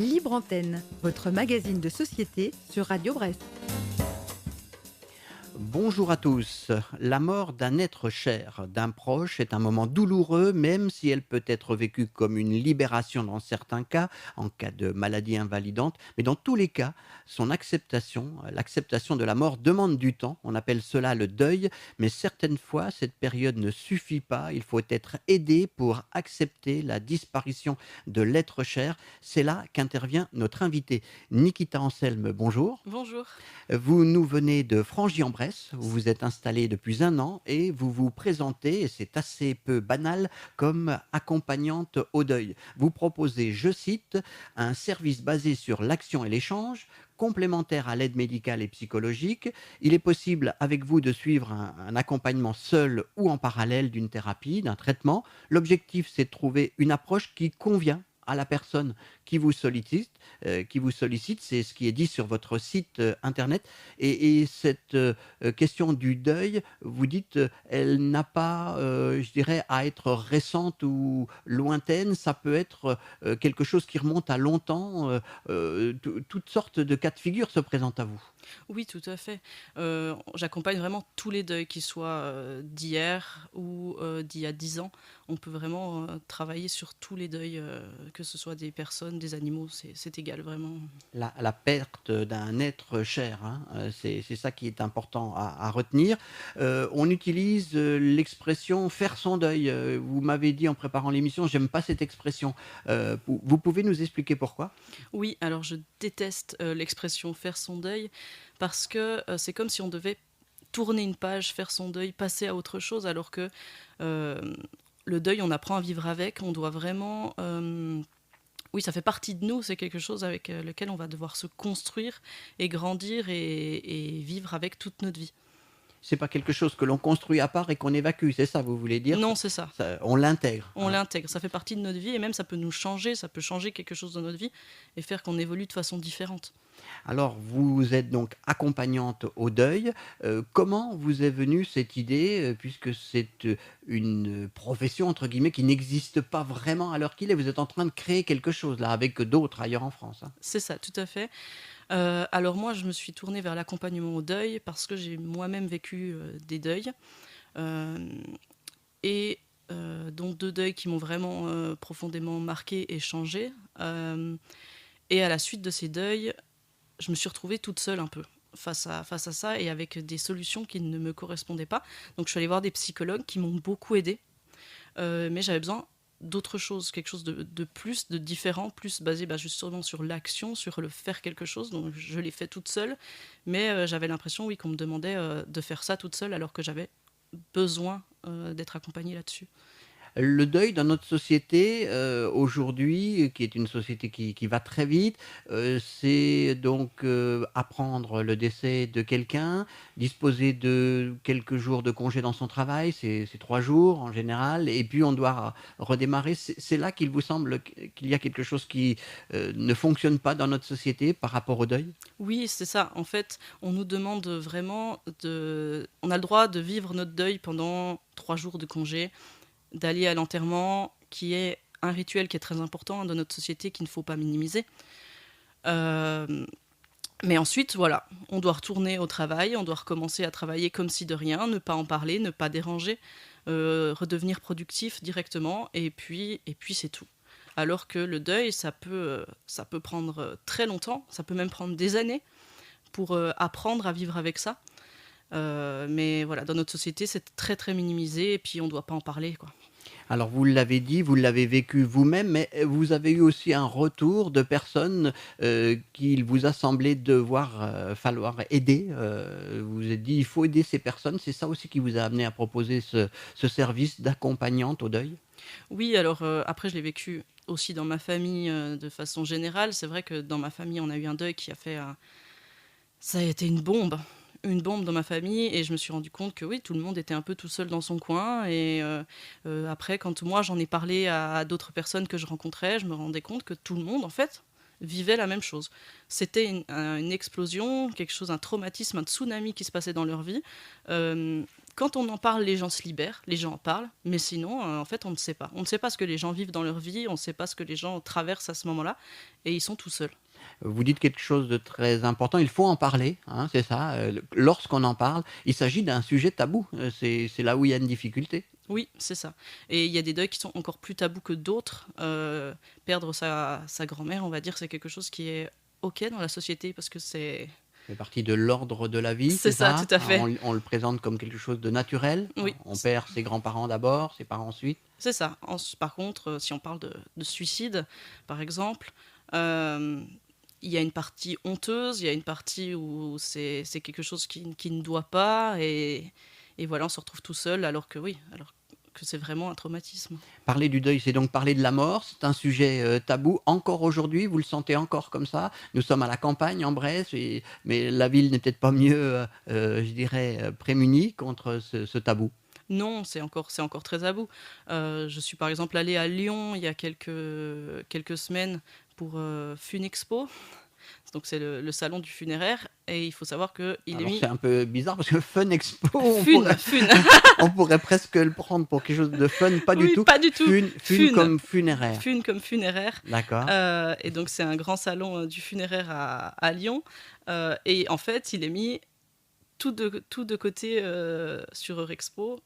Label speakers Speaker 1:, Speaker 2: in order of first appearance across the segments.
Speaker 1: Libre Antenne, votre magazine de société sur Radio Brest.
Speaker 2: Bonjour à tous. La mort d'un être cher, d'un proche, est un moment douloureux, même si elle peut être vécue comme une libération dans certains cas, en cas de maladie invalidante. Mais dans tous les cas, l'acceptation de la mort demande du temps. On appelle cela le deuil. Mais certaines fois, cette période ne suffit pas. Il faut être aidé pour accepter la disparition de l'être cher. C'est là qu'intervient notre invité. Nikita Anselme, bonjour.
Speaker 3: Bonjour.
Speaker 2: Vous nous venez de Frangy-en-Bresse, vous vous êtes installé depuis 1 an et vous vous présentez, et c'est assez peu banal, comme accompagnante au deuil. Vous proposez, je cite, un service basé sur l'action et l'échange, complémentaire à l'aide médicale et psychologique. Il est possible avec vous de suivre un accompagnement seul ou en parallèle d'une thérapie, d'un traitement. L'objectif, c'est de trouver une approche qui convient à la personne qui vous sollicite, c'est ce qui est dit sur votre site internet. Et cette question du deuil, vous dites, elle n'a pas, je dirais, à être récente ou lointaine. Ça peut être quelque chose qui remonte à longtemps. Toutes sortes de cas de figure se présentent à vous.
Speaker 3: Oui, tout à fait. J'accompagne vraiment tous les deuils, qu'ils soient d'hier ou d'il y a 10 ans. On peut vraiment travailler sur tous les deuils, que ce soit des personnes, des animaux, c'est égal, vraiment.
Speaker 2: La perte d'un être cher, hein, c'est ça qui est important à retenir. On utilise l'expression faire son deuil. Vous m'avez dit en préparant l'émission, j'aime pas cette expression. Vous pouvez nous expliquer pourquoi?
Speaker 3: Oui, alors je déteste l'expression faire son deuil parce que c'est comme si on devait tourner une page, faire son deuil, passer à autre chose, alors que euh, le deuil, on apprend à vivre avec, on doit vraiment... oui, ça fait partie de nous, c'est quelque chose avec lequel on va devoir se construire et grandir et vivre avec toute notre vie.
Speaker 2: C'est pas quelque chose que l'on construit à part et qu'on évacue, c'est ça, vous voulez dire?
Speaker 3: Non, c'est ça.
Speaker 2: On l'intègre,
Speaker 3: On
Speaker 2: hein.
Speaker 3: l'intègre, ça fait partie de notre vie et même ça peut nous changer, ça peut changer quelque chose dans notre vie et faire qu'on évolue de façon différente.
Speaker 2: Alors, vous êtes donc accompagnante au deuil. Comment vous est venue cette idée, puisque c'est une profession, entre guillemets, qui n'existe pas vraiment à l'heure qu'il est? Vous êtes en train de créer quelque chose, là, avec d'autres ailleurs en France, hein.
Speaker 3: C'est ça, tout à fait. Alors moi, je me suis tournée vers l'accompagnement au deuil parce que j'ai moi-même vécu des deuils. Euh, et dont 2 deuils qui m'ont vraiment profondément marquée et changée. Et à la suite de ces deuils, je me suis retrouvée toute seule un peu face à ça et avec des solutions qui ne me correspondaient pas. Donc je suis allée voir des psychologues qui m'ont beaucoup aidée, mais j'avais besoin d'autre chose, quelque chose de plus, de différent, plus basé justement sur l'action, sur le faire quelque chose. Donc je l'ai fait toute seule, mais j'avais l'impression, oui, qu'on me demandait de faire ça toute seule alors que j'avais besoin d'être accompagnée là-dessus.
Speaker 2: Le deuil dans notre société, aujourd'hui, qui est une société qui va très vite, c'est donc, apprendre le décès de quelqu'un, disposer de quelques jours de congé dans son travail, c'est 3 jours en général, et puis on doit redémarrer. C'est là qu'il vous semble qu'il y a quelque chose qui, ne fonctionne pas dans notre société par rapport au deuil?
Speaker 3: Oui, c'est ça. En fait, on nous demande vraiment de... On a le droit de vivre notre deuil pendant 3 jours de congé, d'aller à l'enterrement, qui est un rituel qui est très important dans notre société, qu'il ne faut pas minimiser. Euh, mais ensuite, voilà, on doit retourner au travail, on doit recommencer à travailler comme si de rien, ne pas en parler, ne pas déranger, redevenir productif directement, et puis c'est tout. Alors que le deuil, ça peut prendre très longtemps, ça peut même prendre des années pour apprendre à vivre avec ça. Mais voilà, dans notre société, c'est très très minimisé, et puis on ne doit pas en parler, quoi.
Speaker 2: Alors vous l'avez dit, vous l'avez vécu vous-même, mais vous avez eu aussi un retour de personnes qu'il vous a semblé falloir aider. Vous vous êtes dit, il faut aider ces personnes. C'est ça aussi qui vous a amené à proposer ce service d'accompagnante au deuil?
Speaker 3: Oui, alors après, je l'ai vécu aussi dans ma famille de façon générale. C'est vrai que dans ma famille, on a eu un deuil qui a fait... ça a été une bombe dans ma famille, et je me suis rendu compte que oui, tout le monde était un peu tout seul dans son coin. Et après, quand moi j'en ai parlé à d'autres personnes que je rencontrais, je me rendais compte que tout le monde, en fait, vivait la même chose. C'était une explosion, quelque chose, un traumatisme, un tsunami qui se passait dans leur vie. Euh, quand on en parle, les gens se libèrent, les gens en parlent, mais sinon, en fait, on ne sait pas. On ne sait pas ce que les gens vivent dans leur vie, on ne sait pas ce que les gens traversent à ce moment-là, et ils sont tout seuls.
Speaker 2: Vous dites quelque chose de très important, il faut en parler, hein, c'est ça. Lorsqu'on en parle, il s'agit d'un sujet tabou. C'est là où il y a une difficulté.
Speaker 3: Oui, c'est ça. Et il y a des deuils qui sont encore plus tabous que d'autres. Perdre sa grand-mère, on va dire, c'est quelque chose qui est OK dans la société parce que
Speaker 2: Ça fait partie de l'ordre de la vie,
Speaker 3: c'est
Speaker 2: c'est
Speaker 3: ça,
Speaker 2: ça.
Speaker 3: tout à fait.
Speaker 2: On le présente comme quelque chose de naturel.
Speaker 3: Oui,
Speaker 2: On perd ses grands-parents d'abord, ses parents ensuite.
Speaker 3: c'est ça. Par contre, si on parle de suicide, par exemple, euh, il y a une partie honteuse, il y a une partie où c'est quelque chose qui ne doit pas, et voilà, on se retrouve tout seul, alors que c'est vraiment un traumatisme.
Speaker 2: Parler du deuil, c'est donc parler de la mort. C'est un sujet tabou. Encore aujourd'hui, vous le sentez encore comme ça. Nous sommes à la campagne, en Bresse, mais la ville n'est peut-être pas mieux, je dirais, prémunie contre ce tabou.
Speaker 3: Non, c'est encore très tabou. Je suis par exemple allée à Lyon il y a quelques semaines pour Funexpo. Donc c'est le salon du funéraire, et il faut savoir qu'il est
Speaker 2: Alors
Speaker 3: mis
Speaker 2: c'est un peu bizarre parce que Fun Expo,
Speaker 3: fun.
Speaker 2: on pourrait presque le prendre pour quelque chose de fun, pas du
Speaker 3: Oui,
Speaker 2: tout.
Speaker 3: pas du tout.
Speaker 2: Fun comme funéraire.
Speaker 3: Fun comme funéraire.
Speaker 2: D'accord.
Speaker 3: Et donc c'est un grand salon du funéraire à Lyon. Et en fait, il est mis tout de côté sur Eurexpo.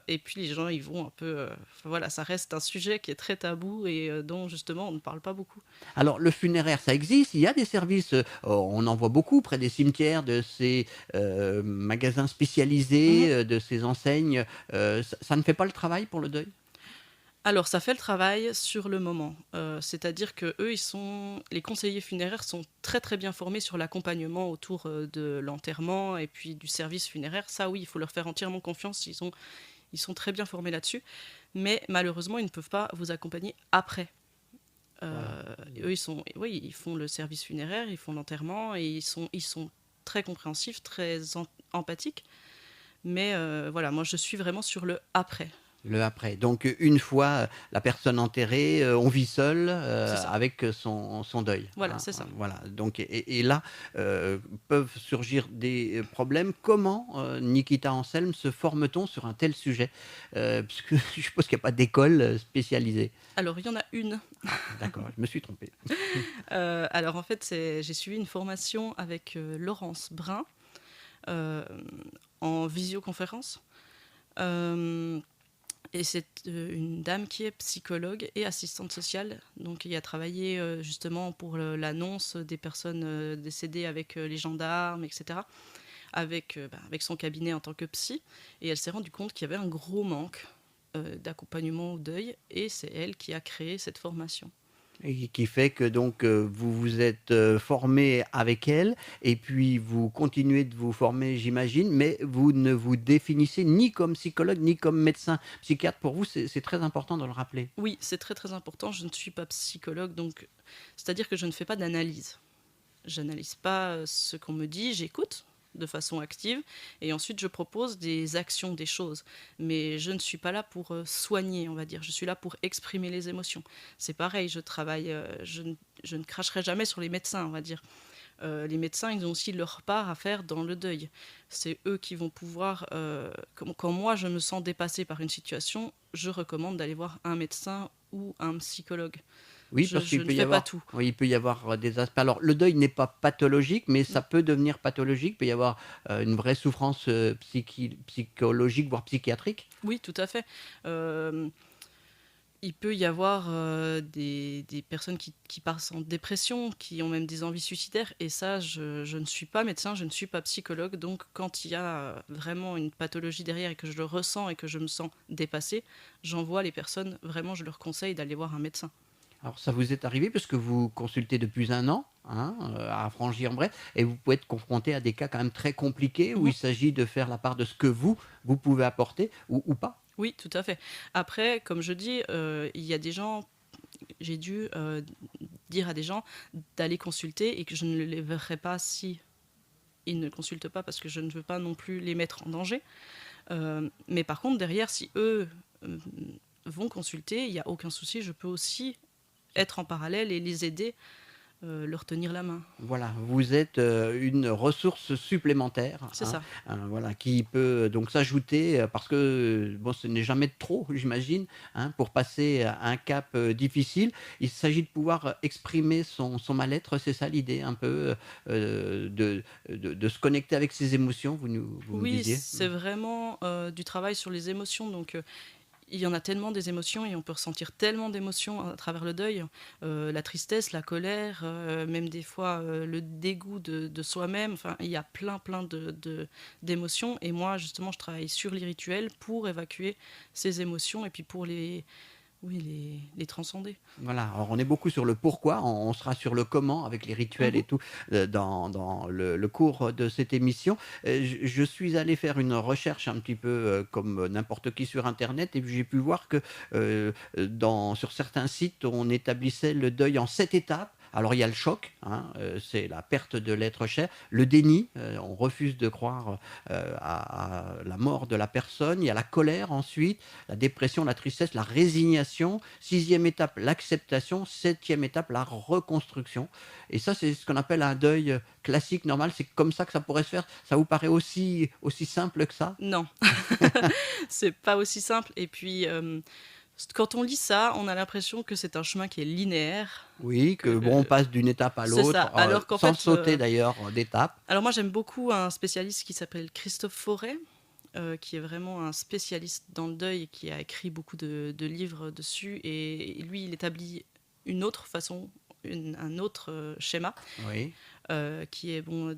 Speaker 3: Et puis les gens, ils vont un peu... enfin, voilà, ça reste un sujet qui est très tabou et dont justement on ne parle pas beaucoup.
Speaker 2: Alors le funéraire, ça existe. Il y a des services, on en voit beaucoup près des cimetières, de ces magasins spécialisés,
Speaker 3: Mhm.
Speaker 2: de ces enseignes. Ça ne fait pas le travail pour le deuil?
Speaker 3: Alors, ça fait le travail sur le moment. C'est-à-dire que eux, les conseillers funéraires sont très très bien formés sur l'accompagnement autour de l'enterrement et puis du service funéraire. Ça, oui, il faut leur faire entièrement confiance. Ils sont très bien formés là-dessus. Mais malheureusement, ils ne peuvent pas vous accompagner après.
Speaker 2: Voilà.
Speaker 3: Eux, oui, ils font le service funéraire, ils font l'enterrement et ils sont très compréhensifs, très empathiques. Mais voilà, moi, je suis vraiment sur le après.
Speaker 2: Le après. Donc une fois la personne enterrée, on vit seul
Speaker 3: C'est ça.
Speaker 2: avec son deuil,
Speaker 3: Voilà,
Speaker 2: hein,
Speaker 3: c'est ça.
Speaker 2: voilà. Donc et là peuvent surgir des problèmes. Comment, Nikita Anselme, se forme-t-on sur un tel sujet? Puisque je suppose qu'il n'y a pas d'école spécialisée.
Speaker 3: Alors, il y en a une.
Speaker 2: D'accord, je me suis trompé.
Speaker 3: Alors en fait, j'ai suivi une formation avec Laurence Brun euh, en visioconférence. Euh, et c'est une dame qui est psychologue et assistante sociale, donc qui a travaillé justement pour l'annonce des personnes décédées avec les gendarmes, etc., avec son cabinet en tant que psy. Et elle s'est rendue compte qu'il y avait un gros manque d'accompagnement au deuil, et c'est elle qui a créé cette formation.
Speaker 2: Et qui fait que donc vous vous êtes formé avec elle et puis vous continuez de vous former, j'imagine, mais vous ne vous définissez ni comme psychologue ni comme médecin psychiatre. Pour vous, c'est très important de le rappeler.
Speaker 3: Oui, c'est très très important. Je ne suis pas psychologue, donc c'est-à-dire que je ne fais pas d'analyse. J'analyse pas ce qu'on me dit, j'écoute de façon active et ensuite je propose des actions, des choses. Mais je ne suis pas là pour soigner, on va dire. Je suis là pour exprimer les émotions. C'est pareil, je travaille, je ne cracherai jamais sur les médecins, on va dire. Les médecins, ils ont aussi leur part à faire dans le deuil. C'est eux qui vont pouvoir, quand moi je me sens dépassée par une situation, je recommande d'aller voir un médecin ou un psychologue.
Speaker 2: Oui,
Speaker 3: Je,
Speaker 2: parce
Speaker 3: je
Speaker 2: qu'il
Speaker 3: ne
Speaker 2: peut y
Speaker 3: fais pas
Speaker 2: avoir,
Speaker 3: tout.
Speaker 2: oui, il peut y avoir des aspects. Alors, le deuil n'est pas pathologique, mais ça peut devenir pathologique. Il peut y avoir une vraie souffrance psychologique, voire psychiatrique.
Speaker 3: Oui, tout à fait. Euh, il peut y avoir des personnes qui passent en dépression, qui ont même des envies suicidaires, et ça, je ne suis pas médecin, je ne suis pas psychologue, donc quand il y a vraiment une pathologie derrière et que je le ressens et que je me sens dépassée, j'envoie les personnes, vraiment, je leur conseille d'aller voir un médecin.
Speaker 2: Alors, ça vous est arrivé parce que vous consultez depuis un an, hein, à Frangy-en-Bresse, et vous pouvez être confronté à des cas quand même très compliqués où
Speaker 3: Mhm.
Speaker 2: il s'agit de faire la part de ce que vous pouvez apporter ou pas.
Speaker 3: Oui, tout à fait. Après, comme je dis, il y a des gens, j'ai dû dire à des gens d'aller consulter et que je ne les verrai pas si ils ne consultent pas, parce que je ne veux pas non plus les mettre en danger. Mais par contre, derrière, si eux euh, vont consulter, il n'y a aucun souci, je peux aussi être en parallèle et les aider leur tenir la main.
Speaker 2: Voilà, vous êtes, une ressource supplémentaire,
Speaker 3: C'est ça.
Speaker 2: voilà, qui peut donc s'ajouter, parce que, bon, ce n'est jamais de trop, j'imagine, pour passer à un cap, difficile. Il s'agit de pouvoir exprimer son mal-être, c'est ça l'idée un peu, de se connecter avec ses émotions, vous me
Speaker 3: Oui,
Speaker 2: disiez?
Speaker 3: c'est vraiment du travail sur les émotions. Donc, il y en a tellement des émotions et on peut ressentir tellement d'émotions à travers le deuil. La tristesse, la colère, même des fois le dégoût de soi-même. Enfin, il y a plein d'émotions. Et moi, justement, je travaille sur les rituels pour évacuer ces émotions et puis pour les transcender.
Speaker 2: Voilà, alors on est beaucoup sur le pourquoi, on sera sur le comment avec les rituels
Speaker 3: Mhm.
Speaker 2: et tout, dans le cours de cette émission. Je suis allé faire une recherche un petit peu, comme n'importe qui sur internet et puis j'ai pu voir que, sur certains sites, on établissait le deuil en 7 étapes. Alors il y a le choc, c'est la perte de l'être cher, le déni, on refuse de croire, à la mort de la personne, il y a la colère ensuite, la dépression, la tristesse, la résignation. Sixième étape, l'acceptation. Septième étape, la reconstruction. Et ça, c'est ce qu'on appelle un deuil classique, normal. C'est comme ça que ça pourrait se faire. Ça vous paraît aussi simple que ça?
Speaker 3: Non, c'est pas aussi simple. Et puis, quand on lit ça, on a l'impression que c'est un chemin qui est linéaire.
Speaker 2: Oui, que
Speaker 3: Que,
Speaker 2: bon, on passe d'une étape à
Speaker 3: c'est ça.
Speaker 2: l'autre,
Speaker 3: Alors qu'en
Speaker 2: sans
Speaker 3: fait,
Speaker 2: sauter d'ailleurs d'étape.
Speaker 3: alors moi j'aime beaucoup un spécialiste qui s'appelle Christophe Forêt, qui est vraiment un spécialiste dans le deuil et qui a écrit beaucoup de livres dessus. Et lui, il établit une autre façon, un autre schéma,
Speaker 2: Oui.
Speaker 3: qui est bon,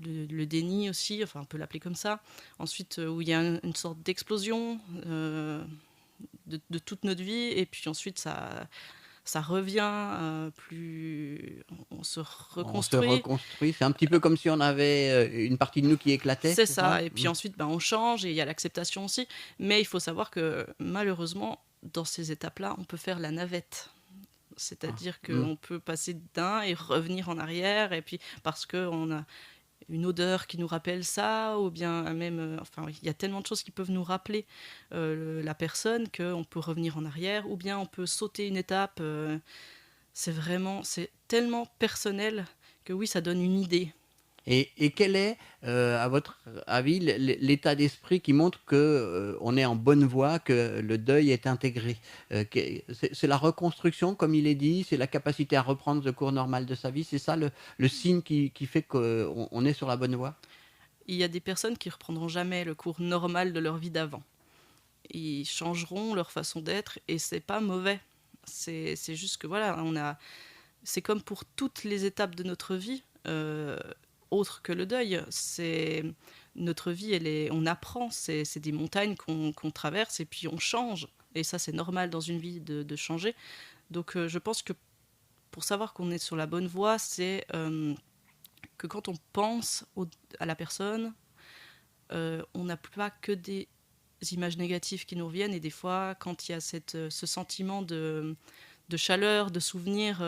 Speaker 3: le déni aussi, enfin on peut l'appeler comme ça. Ensuite, où il y a une sorte d'explosion de toute notre vie, et puis ensuite ça revient plus. On se
Speaker 2: On se
Speaker 3: reconstruit.
Speaker 2: reconstruit. C'est un petit peu comme si on avait une partie de nous qui éclatait,
Speaker 3: C'est
Speaker 2: c'est ça?
Speaker 3: ça. Et puis ensuite, on change et il y a l'acceptation aussi. Mais il faut savoir que malheureusement, dans ces étapes-là, on peut faire la navette.
Speaker 2: Ah,
Speaker 3: C'est-à-dire
Speaker 2: mm.
Speaker 3: qu'on peut passer d'un et revenir en arrière, et puis parce qu'on a une odeur qui nous rappelle ça, ou bien même, enfin, il y a tellement de choses qui peuvent nous rappeler la personne qu'on peut revenir en arrière, ou bien on peut sauter une étape. C'est tellement personnel que oui, ça donne une idée.
Speaker 2: Et quel est, à votre avis, l'état d'esprit qui montre que, on est en bonne voie, que le deuil est intégré? C'est la reconstruction, comme il est dit, c'est la capacité à reprendre le cours normal de sa vie, c'est ça le signe qui fait qu'on est sur la bonne voie?
Speaker 3: Il y a des personnes qui reprendront jamais le cours normal de leur vie d'avant. Ils changeront leur façon d'être et c'est pas mauvais. C'est juste que voilà, c'est comme pour toutes les étapes de notre vie, autres que le deuil. Notre vie, on apprend, c'est des montagnes qu'on traverse et puis on change. Et ça, c'est normal dans une vie de changer. Donc, je pense que pour savoir qu'on est sur la bonne voie, c'est que quand on pense à la personne, on n'a pas que des images négatives qui nous reviennent. Et des fois, quand il y a ce sentiment de chaleur, de souvenir,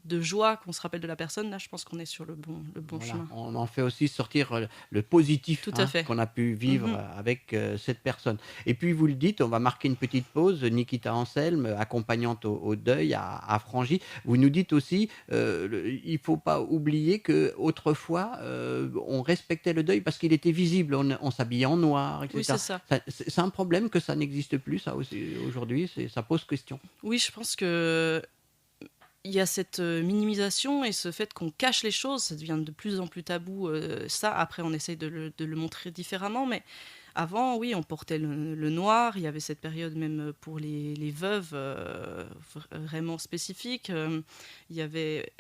Speaker 3: de joie, qu'on se rappelle de la personne, là, je pense qu'on est sur le bon
Speaker 2: Voilà,
Speaker 3: chemin.
Speaker 2: on en fait aussi sortir, le positif,
Speaker 3: Tout à fait.
Speaker 2: qu'on a pu vivre,
Speaker 3: Mhm.
Speaker 2: avec, cette personne. Et puis vous le dites, on va marquer une petite pause. Nikita Anselme, accompagnante au deuil à Frangy. Vous nous dites aussi, il faut pas oublier qu'autrefois, on respectait le deuil parce qu'il était visible. On s'habillait en noir, et
Speaker 3: Oui,
Speaker 2: cetera.
Speaker 3: c'est ça.
Speaker 2: C'est un problème que ça n'existe plus, ça aussi, aujourd'hui? Ça pose question.
Speaker 3: Oui, je pense que il y a cette minimisation et ce fait qu'on cache les choses, ça devient de plus en plus tabou. Ça, après, on essaye de le montrer différemment, mais avant, oui, on portait le noir. Il y avait cette période même pour les veuves vraiment spécifique. Il y avait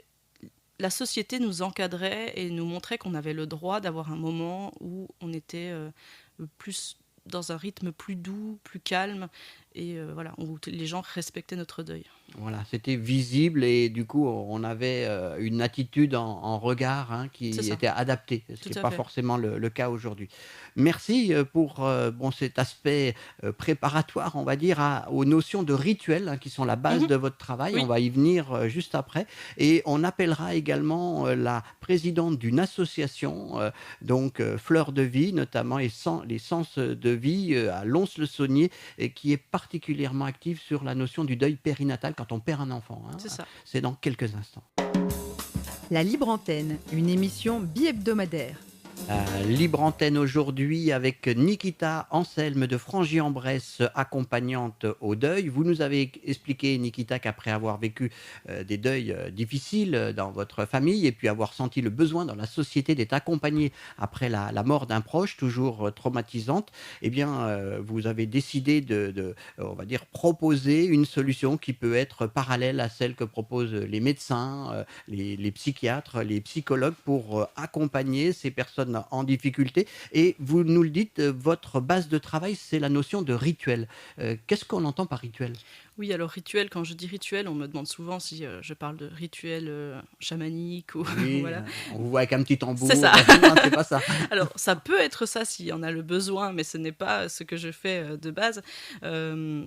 Speaker 3: la société nous encadrait et nous montrait qu'on avait le droit d'avoir un moment où on était plus dans un rythme plus doux, plus calme, et voilà, où les gens respectaient notre deuil.
Speaker 2: Voilà, c'était visible et du coup, on avait, une attitude en regard,
Speaker 3: C'est
Speaker 2: qui
Speaker 3: ça,
Speaker 2: était adaptée, ce qui
Speaker 3: tout
Speaker 2: est
Speaker 3: à
Speaker 2: pas
Speaker 3: fait.
Speaker 2: forcément le cas aujourd'hui. Merci, pour, bon, cet aspect, préparatoire, on va dire, aux notions de rituels, qui sont la base
Speaker 3: Mhm.
Speaker 2: de votre travail. On
Speaker 3: Oui,
Speaker 2: va y venir, juste après et on appellera également, la présidente d'une association, donc Fleur de Vie notamment et les Sens de Vie, à Lons-le-Saunier et qui est particulièrement active sur la notion du deuil périnatal quand on perd un enfant. Hein.
Speaker 3: C'est ça.
Speaker 2: C'est dans quelques instants.
Speaker 1: La Libre Antenne, une émission bi-hebdomadaire.
Speaker 2: Libre antenne aujourd'hui avec Nikita Anselme de Frangy-en-Bresse, accompagnante au deuil. Vous nous avez expliqué, Nikita, qu'après avoir vécu des deuils difficiles dans votre famille et puis avoir senti le besoin dans la société d'être accompagné après la mort d'un proche, toujours traumatisante, eh bien, vous avez décidé on va dire, proposer une solution qui peut être parallèle à celle que proposent les médecins, les psychiatres, les psychologues pour accompagner ces personnes en difficulté. Et vous nous le dites, votre base de travail, c'est la notion de rituel. Qu'est-ce qu'on entend par rituel?
Speaker 3: Oui, alors rituel, quand je dis rituel, on me demande souvent si je parle de rituel chamanique ou
Speaker 2: Oui,
Speaker 3: voilà.
Speaker 2: on vous voit avec un petit tambour.
Speaker 3: C'est ça.
Speaker 2: Non, c'est pas ça.
Speaker 3: Alors, ça peut être ça s'il y en a le besoin, mais ce n'est pas ce que je fais de base. De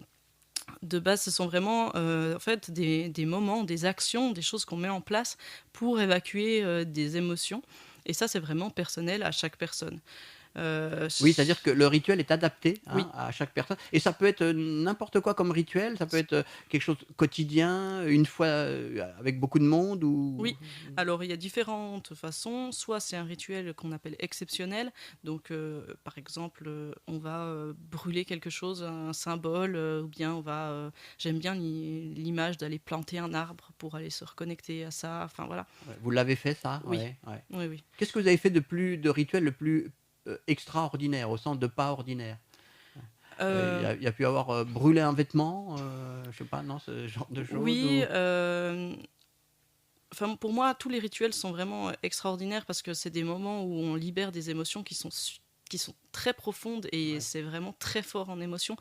Speaker 3: base, ce sont vraiment en fait des moments, des actions, des choses qu'on met en place pour évacuer des émotions. Et ça, c'est vraiment personnel à chaque personne.
Speaker 2: Oui, c'est-à-dire que le rituel est adapté
Speaker 3: Oui.
Speaker 2: à chaque personne. Et ça peut être n'importe quoi comme rituel. Ça peut être quelque chose de quotidien, une fois avec beaucoup de monde ou...
Speaker 3: Oui, alors il y a différentes façons. Soit c'est un rituel qu'on appelle exceptionnel. Donc, par exemple, on va brûler quelque chose, un symbole, ou bien on va... j'aime bien l'image d'aller planter un arbre pour aller se reconnecter à ça. Enfin, voilà.
Speaker 2: Vous l'avez fait, ça?
Speaker 3: Oui.
Speaker 2: Ouais, ouais.
Speaker 3: Oui, oui.
Speaker 2: Qu'est-ce que vous avez fait de rituel le plus extraordinaire, au sens de pas ordinaire? Il y a pu avoir brûler un vêtement, je sais pas, non, ce genre de choses
Speaker 3: Oui,
Speaker 2: ou...
Speaker 3: enfin, pour moi, tous les rituels sont vraiment extraordinaires parce que c'est des moments où on libère des émotions qui sont très profondes et
Speaker 2: Ouais.
Speaker 3: c'est vraiment très fort en émotion.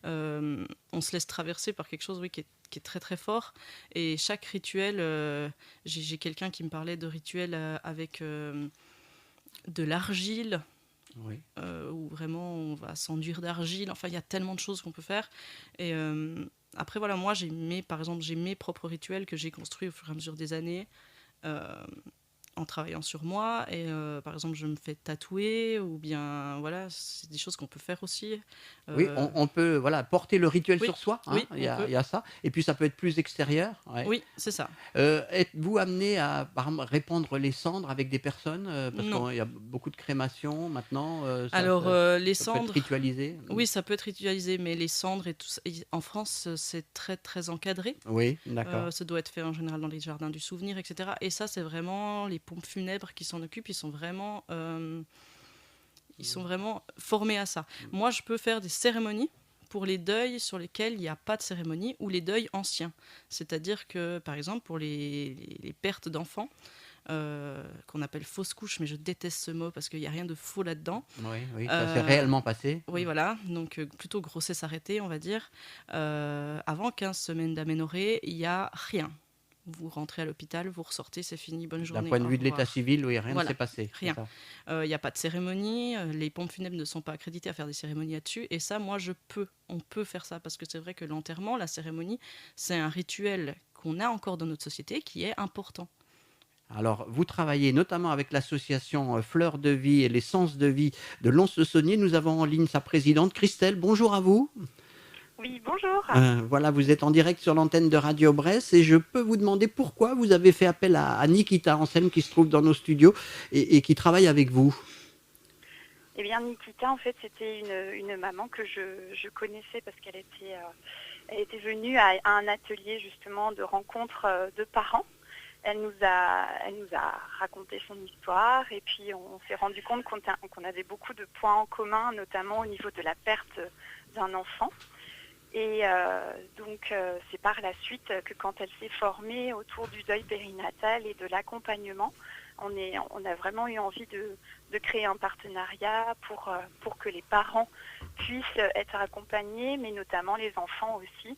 Speaker 3: On se laisse traverser par quelque chose, oui, qui est très très fort. Et chaque rituel, j'ai quelqu'un qui me parlait de rituels avec de l'argile,
Speaker 2: Oui.
Speaker 3: où vraiment on va s'enduire d'argile. Enfin, il y a tellement de choses qu'on peut faire. Et après, voilà, moi, par exemple, j'ai mes propres rituels que j'ai construits au fur et à mesure des années. euh, En travaillant sur moi et par exemple je me fais tatouer ou bien voilà, c'est des choses qu'on peut faire aussi.
Speaker 2: Oui,
Speaker 3: Euh,
Speaker 2: on peut voilà, porter le rituel
Speaker 3: oui,
Speaker 2: sur soi, hein,
Speaker 3: oui,
Speaker 2: il y
Speaker 3: on
Speaker 2: a,
Speaker 3: peut.
Speaker 2: il y a ça. Et puis ça peut être plus extérieur. Ouais.
Speaker 3: Oui, c'est ça.
Speaker 2: Êtes-vous amené à, par exemple, répandre les cendres avec des personnes parce
Speaker 3: Non.
Speaker 2: qu'il y a beaucoup de crémations maintenant,
Speaker 3: Alors les
Speaker 2: ça peut être
Speaker 3: cendres,
Speaker 2: ritualisé.
Speaker 3: oui, ça peut être ritualisé, mais les cendres et tout ça, en France, c'est très très encadré.
Speaker 2: Oui, d'accord.
Speaker 3: Ça doit être fait en général dans les jardins du souvenir, etc. Et ça, c'est vraiment les pompes funèbres qui s'en occupent. Ils sont vraiment formés à ça. Moi, je peux faire des cérémonies pour les deuils sur lesquels il n'y a pas de cérémonie ou les deuils anciens. C'est-à-dire que, par exemple, pour les pertes d'enfants, qu'on appelle fausse couche, mais je déteste ce mot parce qu'il n'y a rien de faux là-dedans.
Speaker 2: Oui, oui, ça s'est réellement passé.
Speaker 3: Oui, voilà, donc plutôt grossesse arrêtée, on va dire. Avant 15 semaines d'aménorrhée, il n'y a rien. Vous rentrez à l'hôpital, vous ressortez, c'est fini, bonne
Speaker 2: D'un
Speaker 3: journée.
Speaker 2: point de
Speaker 3: au
Speaker 2: vue de l'état
Speaker 3: revoir.
Speaker 2: civil, oui, rien ne
Speaker 3: Voilà,
Speaker 2: s'est passé.
Speaker 3: rien.
Speaker 2: C'est ça.
Speaker 3: Il n'y a pas de cérémonie, les pompes funèbres ne sont pas accréditées à faire des cérémonies là-dessus. Et ça, moi, on peut faire ça parce que c'est vrai que l'enterrement, la cérémonie, c'est un rituel qu'on a encore dans notre société qui est important.
Speaker 2: Alors, vous travaillez notamment avec l'association Fleurs de Vie et l'essence de vie de Lons-le-Saunier. Nous avons en ligne sa présidente, Christelle. Bonjour à vous.
Speaker 4: Oui, bonjour.
Speaker 2: Voilà, vous êtes en direct sur l'antenne de Radio Bresse et je peux vous demander pourquoi vous avez fait appel à Nikita Anselme qui se trouve dans nos studios et qui travaille avec vous.
Speaker 4: Eh bien, Nikita, en fait, c'était une maman que je connaissais parce qu'elle était venue à un atelier justement de rencontre de parents. Elle nous a raconté son histoire et puis on s'est rendu compte qu'on avait beaucoup de points en commun, notamment au niveau de la perte d'un enfant. Et donc, c'est par la suite que quand elle s'est formée autour du deuil périnatal et de l'accompagnement, on a vraiment eu envie de créer un partenariat pour que les parents puissent être accompagnés, mais notamment les enfants aussi.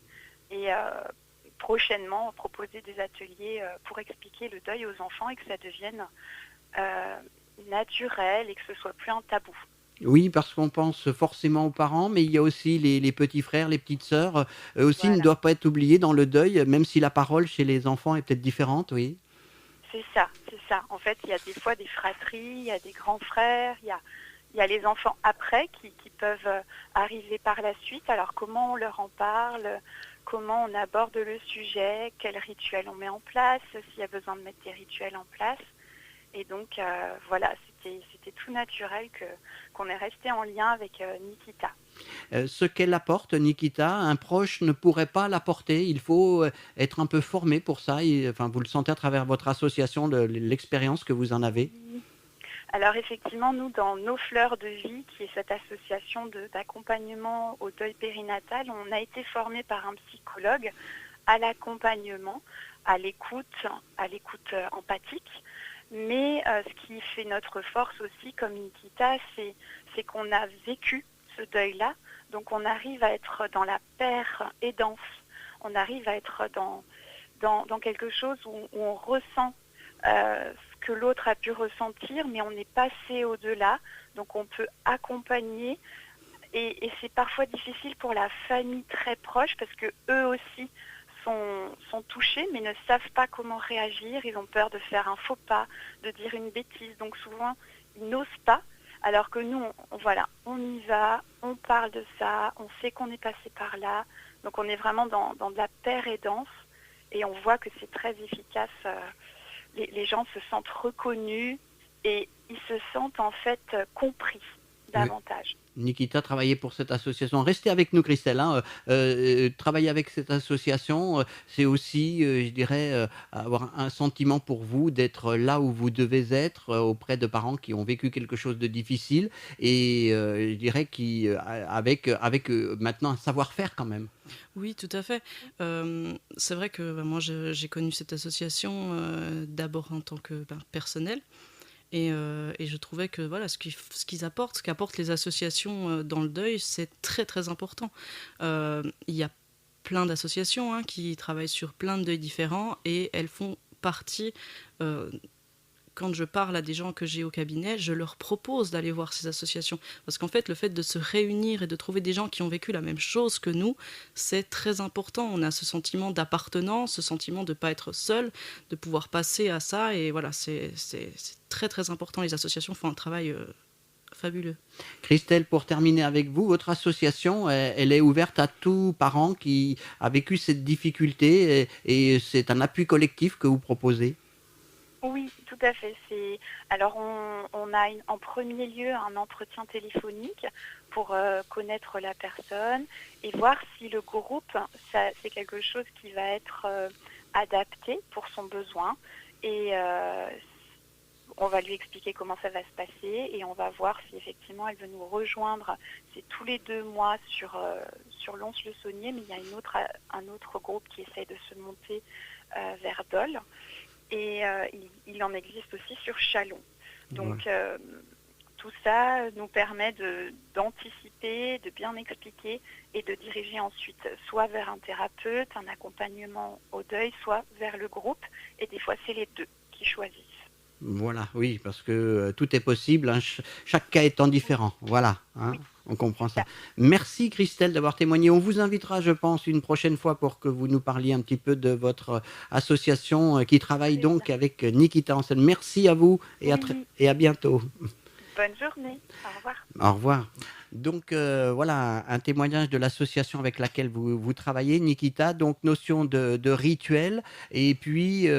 Speaker 4: Et prochainement, proposer des ateliers pour expliquer le deuil aux enfants et que ça devienne naturel et que ce soit plus un tabou.
Speaker 2: Oui, parce qu'on pense forcément aux parents, mais il y a aussi les petits frères, les petites sœurs. Eux aussi
Speaker 4: Voilà.
Speaker 2: ne doivent pas être oubliés dans le deuil, même si la parole chez les enfants est peut-être différente, oui.
Speaker 4: C'est ça. En fait, il y a des fois des fratries, il y a des grands frères, il y a les enfants après qui peuvent arriver par la suite. Alors, comment on leur en parle ? comment on aborde le sujet, quel rituel on met en place, s'il y a besoin de mettre des rituels en place. Et donc, voilà, c'était tout naturel qu'on est resté en lien avec Nikita.
Speaker 2: Ce qu'elle apporte, Nikita, un proche ne pourrait pas l'apporter. Il faut être un peu formé pour ça. Enfin, vous le sentez à travers votre association, l'expérience que vous en avez.
Speaker 4: Alors effectivement, nous, dans Nos Fleurs de Vie, qui est cette association d'accompagnement au deuil périnatal, on a été formé par un psychologue à l'accompagnement, à l'écoute empathique. Mais ce qui fait notre force aussi, comme Nikita, c'est qu'on a vécu ce deuil-là. Donc on arrive à être dans la paire aidance. On arrive à être dans quelque chose où on ressent ce que l'autre a pu ressentir, mais on est passé au-delà. Donc on peut accompagner. Et c'est parfois difficile pour la famille très proche parce que eux aussi sont touchés mais ne savent pas comment réagir. Ils ont peur de faire un faux pas, de dire une bêtise. Donc souvent, ils n'osent pas. Alors que nous, on y va, on parle de ça, on sait qu'on est passé par là. Donc on est vraiment dans de la paire aidance et on voit que c'est très efficace. Les gens se sentent reconnus et ils se sentent en fait compris davantage.
Speaker 2: Nikita travaillait pour cette association. Restez avec nous, Christelle. Travailler avec cette association, c'est aussi, je dirais, avoir un sentiment pour vous d'être là où vous devez être auprès de parents qui ont vécu quelque chose de difficile et je dirais avec maintenant un savoir-faire quand même.
Speaker 3: Oui, tout à fait. C'est vrai que moi, j'ai connu cette association d'abord en tant que personnel. Et je trouvais que voilà, ce qu'apportent les associations dans le deuil, c'est très très important. Il y a plein d'associations qui travaillent sur plein de deuils différents et elles font partie. Quand je parle à des gens que j'ai au cabinet, je leur propose d'aller voir ces associations. Parce qu'en fait, le fait de se réunir et de trouver des gens qui ont vécu la même chose que nous, c'est très important. On a ce sentiment d'appartenance, ce sentiment de ne pas être seul, de pouvoir passer à ça. Et voilà, c'est très très important. Les associations font un travail fabuleux.
Speaker 2: Christelle, pour terminer avec vous, votre association, elle est ouverte à tout parent qui a vécu cette difficulté et c'est un appui collectif que vous proposez.
Speaker 4: Oui, tout à fait. Alors on a en premier lieu un entretien téléphonique pour connaître la personne et voir si le groupe, c'est quelque chose qui va être adapté pour son besoin. Et on va lui expliquer comment ça va se passer et on va voir si effectivement elle veut nous rejoindre. C'est tous les 2 mois sur Lons-le-Saunier, mais il y a un autre groupe qui essaie de se monter vers Dole. Et il en existe aussi sur Châlons. Donc tout ça nous permet d'anticiper, de bien expliquer et de diriger ensuite soit vers un thérapeute, un accompagnement au deuil, soit vers le groupe. Et des fois, c'est les deux qui choisissent.
Speaker 2: Voilà, oui, parce que tout est possible, hein, chaque cas étant différent. Voilà, hein,
Speaker 4: Oui.
Speaker 2: on comprend ça. Merci Christelle d'avoir témoigné. On vous invitera, je pense, une prochaine fois pour que vous nous parliez un petit peu de votre association qui travaille donc avec Nikita Hansen. Merci à vous et à bientôt.
Speaker 4: Bonne journée, au revoir.
Speaker 2: Au revoir. Donc voilà un témoignage de l'association avec laquelle vous travaillez, Nikita. Donc notion de rituel et puis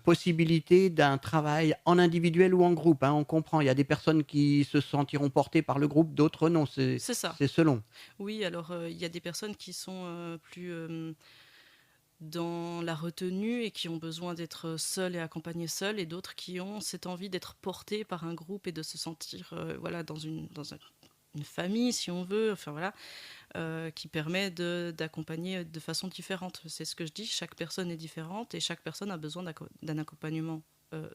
Speaker 2: possibilité d'un travail en individuel ou en groupe. Hein, on comprend, il y a des personnes qui se sentiront portées par le groupe, d'autres non. C'est
Speaker 3: ça.
Speaker 2: C'est selon.
Speaker 3: Oui, alors il y a des personnes qui sont plus dans la retenue et qui ont besoin d'être seules et accompagnées seules, et d'autres qui ont cette envie d'être portées par un groupe et de se sentir voilà, dans une famille, si on veut, enfin voilà, qui permet d'accompagner de façon différente. C'est ce que je dis, chaque personne est différente et chaque personne a besoin d'un accompagnement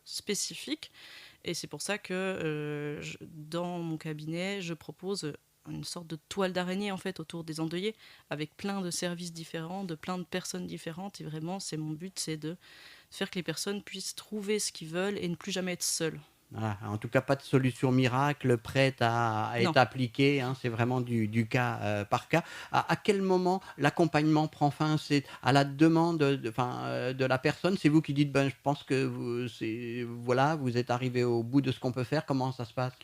Speaker 3: spécifique. Et c'est pour ça que dans mon cabinet, je propose une sorte de toile d'araignée en fait autour des endeuillés, avec plein de services différents, de plein de personnes différentes. Et vraiment, c'est mon but, c'est de faire que les personnes puissent trouver ce qu'ils veulent et ne plus jamais être seules.
Speaker 2: Voilà. En tout cas, pas de solution miracle prête à
Speaker 3: Non.
Speaker 2: être appliquée, hein, c'est vraiment du cas par cas. À quel moment l'accompagnement prend fin? C'est à la demande de la personne? C'est vous qui dites, ben, je pense que voilà, vous êtes arrivé au bout de ce qu'on peut faire. Comment ça se passe?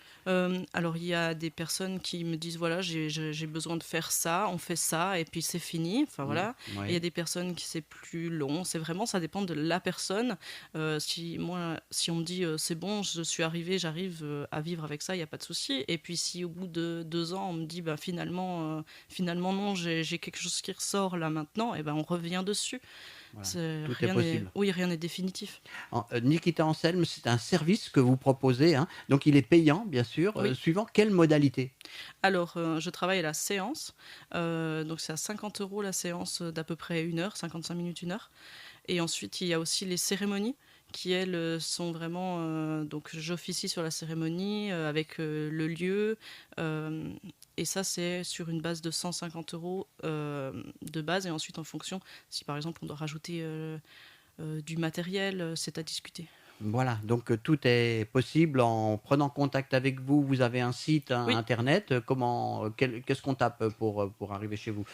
Speaker 3: Alors il y a des personnes qui me disent voilà j'ai besoin de faire ça, on fait ça et puis c'est fini. Enfin voilà. Et il y a des personnes qui c'est plus long. C'est vraiment ça dépend de la personne. Si on me dit c'est bon, je suis arrivée, j'arrive à vivre avec ça, il y a pas de souci. Et puis si au bout de 2 ans on me dit bah finalement non, j'ai quelque chose qui ressort là maintenant, et ben on revient dessus.
Speaker 2: Voilà.
Speaker 3: C'est-
Speaker 2: Tout est
Speaker 3: rien
Speaker 2: possible.
Speaker 3: Oui, rien n'est définitif.
Speaker 2: Nikita Anselme, c'est un service que vous proposez, hein. Donc il est payant, bien sûr,
Speaker 3: Oui.
Speaker 2: suivant quelle modalité?
Speaker 3: Alors, je travaille à la séance, donc c'est à 50 € la séance d'à peu près 1 heure, 55 minutes, 1 heure. Et ensuite, il y a aussi les cérémonies qui, elles, sont vraiment... donc, j'officie sur la cérémonie avec le lieu. Et ça, c'est sur une base de 150 € de base. Et ensuite, en fonction, si par exemple, on doit rajouter du matériel, c'est à discuter.
Speaker 2: Voilà, donc tout est possible en prenant contact avec vous. Vous avez un site
Speaker 3: Oui.
Speaker 2: internet. Qu'est-ce qu'on tape pour arriver chez vous?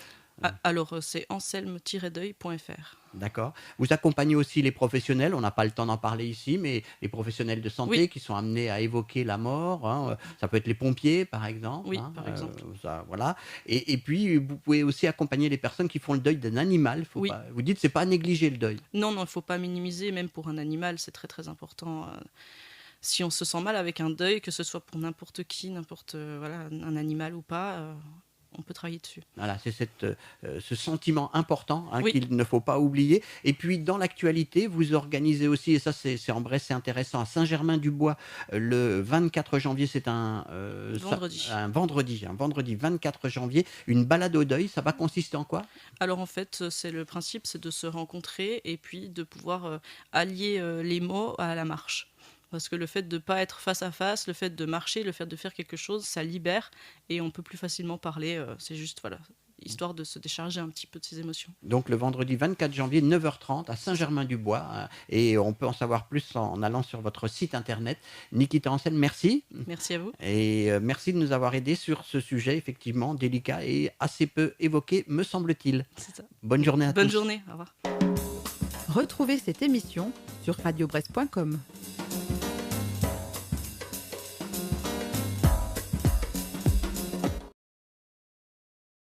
Speaker 3: Alors, c'est anselme-deuil.fr.
Speaker 2: D'accord. Vous accompagnez aussi les professionnels. On n'a pas le temps d'en parler ici, mais les professionnels de santé
Speaker 3: Oui.
Speaker 2: qui sont amenés à évoquer la mort, hein. Ça peut être les pompiers, par exemple.
Speaker 3: Oui,
Speaker 2: Hein,
Speaker 3: par exemple.
Speaker 2: voilà. Et puis, vous pouvez aussi accompagner les personnes qui font le deuil d'un animal.
Speaker 3: Oui.
Speaker 2: Vous dites, c'est pas négliger le deuil.
Speaker 3: Non, il ne faut pas minimiser, même pour un animal, c'est très très important. Si on se sent mal avec un deuil, que ce soit pour n'importe qui, voilà, un animal ou pas, on peut travailler dessus.
Speaker 2: Voilà, c'est ce sentiment important, hein,
Speaker 3: Oui.
Speaker 2: qu'il ne faut pas oublier. Et puis, dans l'actualité, vous organisez aussi, et ça, c'est en Bresse, c'est intéressant, à Saint-Germain-du-Bois, le 24 janvier, c'est
Speaker 3: Vendredi.
Speaker 2: un vendredi 24 janvier, une balade au deuil. Ça va consister en quoi?
Speaker 3: Alors en fait, c'est le principe, c'est de se rencontrer et puis de pouvoir allier les mots à la marche. Parce que le fait de ne pas être face à face, le fait de marcher, le fait de faire quelque chose, ça libère et on peut plus facilement parler. C'est juste, voilà, histoire de se décharger un petit peu de ses émotions.
Speaker 2: Donc, le vendredi 24 janvier, 9h30, à Saint-Germain-du-Bois. Et on peut en savoir plus en allant sur votre site internet. Nikita Anselme, merci.
Speaker 3: Merci à vous.
Speaker 2: Et merci de nous avoir aidés sur ce sujet, effectivement, délicat et assez peu évoqué, me semble-t-il.
Speaker 3: C'est ça.
Speaker 2: Bonne journée à tous.
Speaker 3: Bonne journée, au revoir.
Speaker 1: Retrouvez cette émission sur radiobrest.com.